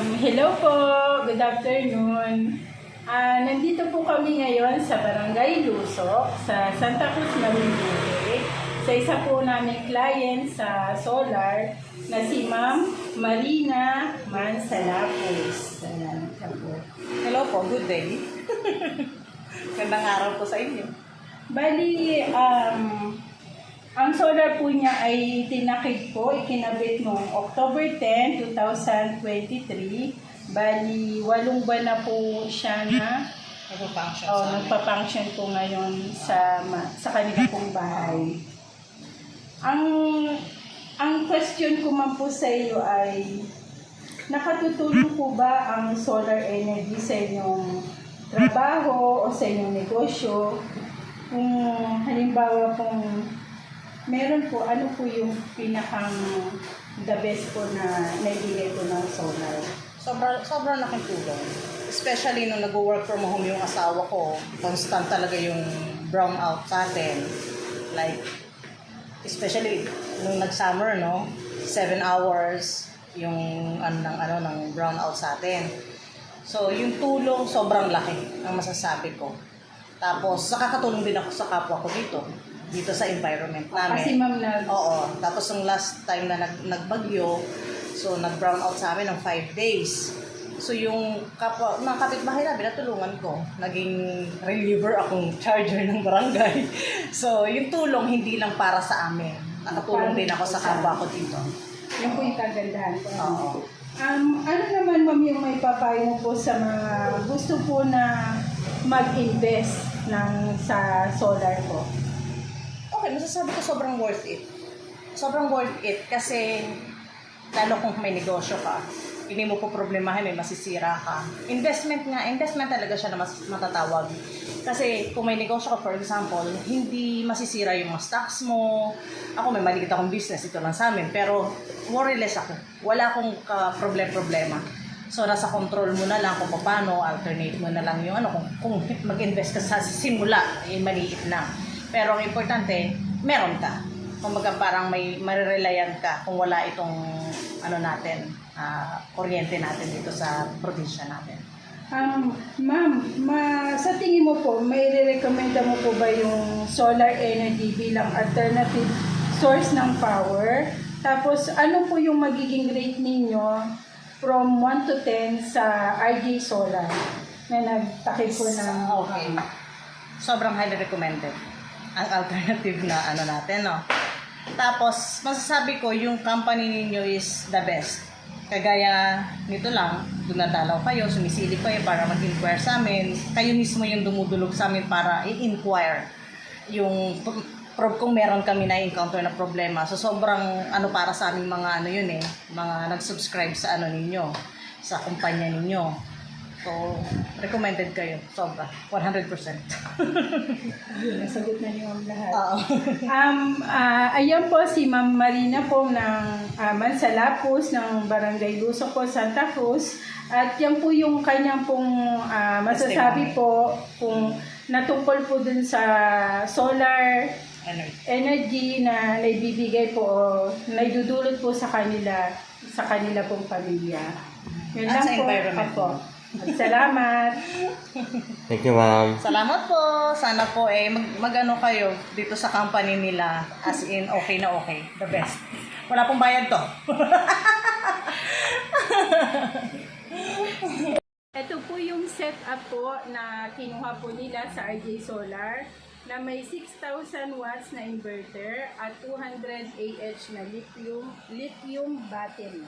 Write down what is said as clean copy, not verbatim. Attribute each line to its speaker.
Speaker 1: Hello po, good afternoon. Nandito po kami ngayon sa Barangay Lusok, sa Santa Cruz, Marinduque, sa isa po naming client sa solar na si Ma'am Marina Mansalapos. Ayan, siya po.
Speaker 2: Hello po, good day. Gandang araw po sa inyo.
Speaker 1: Bali, ang solar po niya ay tinakid po, ikinabit noong October 10, 2023. Bali, 8 buwan na po siya na
Speaker 2: Nagpa-function sa amin.
Speaker 1: nagpa-function po ngayon sa kanila pong bahay. Ang question ko man po sa iyo ay, nakatutulong po ba ang solar energy sa inyong trabaho o sa inyong negosyo? Kung halimbawa pong meron po, ano po yung pinakang the best po na naibigay po ng solar?
Speaker 2: Sobrang laking tulong. Especially nung nag-work from home yung asawa ko, constant talaga yung brown out sa atin. Like, especially nung nag-summer, no? 7 hours yung ng brown out sa atin. So, yung tulong sobrang laki ang masasabi ko. Tapos, nakakatulong din ako sa kapwa ko dito sa environment namin.
Speaker 1: Kasi ma'am
Speaker 2: Oo. Tapos, yung last time na nagbagyo, so nag-brown out sa amin ng 5 days. So, yung mga kapitbahay namin, natulungan ko. Naging reliever akong charger ng barangay. So, yung tulong hindi lang para sa amin. Nakatulong din ako sa kapwa ko dito.
Speaker 1: Yan po yung kagandahan po.
Speaker 2: Oo.
Speaker 1: Ano naman ma'am yung may papayo mo po sa mga gusto po na mag-invest sa solar po?
Speaker 2: Okay, masasabi ko sobrang worth it. Sobrang worth it kasi lalo kung may negosyo ka, hindi mo po problemahin, may masisira ka. Investment talaga siya na matatawag. Kasi kung may negosyo ka, for example, hindi masisira yung mga stocks mo. Ako may maliit akong business, ito lang sa amin. Pero worryless ako. Wala akong problema. So, nasa control mo na lang kung paano, alternate mo na lang yung kung mag-invest ka sa simula, maliit lang. Pero ang importante, meron ka. Kumbaga parang may marirelayan ka kung wala itong kuryente natin dito sa probinsya natin.
Speaker 1: Ma'am, sa tingin mo po, may re-recommenda mo po ba yung solar energy bilang alternative source ng power? Tapos, ano po yung magiging rate ninyo from 1 to 10 sa RJ Solar na nagtakip po ng...
Speaker 2: Okay. Sobrang highly recommended ang alternative na natin, no? Tapos, masasabi ko, yung company ninyo is the best. Kagaya nito lang, dumadalaw kayo, sumisilip kayo para mag-inquire sa amin. Kayo mismo yung dumudulog sa amin para i-inquire yung kung meron kami na-encounter na problema. So, sobrang para sa aming mga mga nag-subscribe sa ninyo, sa kumpanya ninyo. So, recommended kayo. Sobra. 100%.
Speaker 1: Nasagot na niyo ang lahat.
Speaker 2: Oo.
Speaker 1: Ayan po si Ma'am Marina po ng Mansalapos ng Barangay Lusok po, Santa Cruz. At yan po yung kanyang pong masasabi po kung natungkol po dun sa solar energy na naibibigay po o naidudulot po sa kanila pong pamilya. Yun
Speaker 2: At
Speaker 1: lang
Speaker 2: sa
Speaker 1: po.
Speaker 2: environment.
Speaker 1: Opo. Salamat.
Speaker 3: Thank you, ma'am.
Speaker 2: Salamat po. Sana po mag-ano kayo dito sa company nila, as in okay na okay. The best. Wala pong bayad to.
Speaker 1: Ito po yung setup po na kinuha po nila sa RJ Solar na may 6,000 watts na inverter at 200 Ah na lithium battery.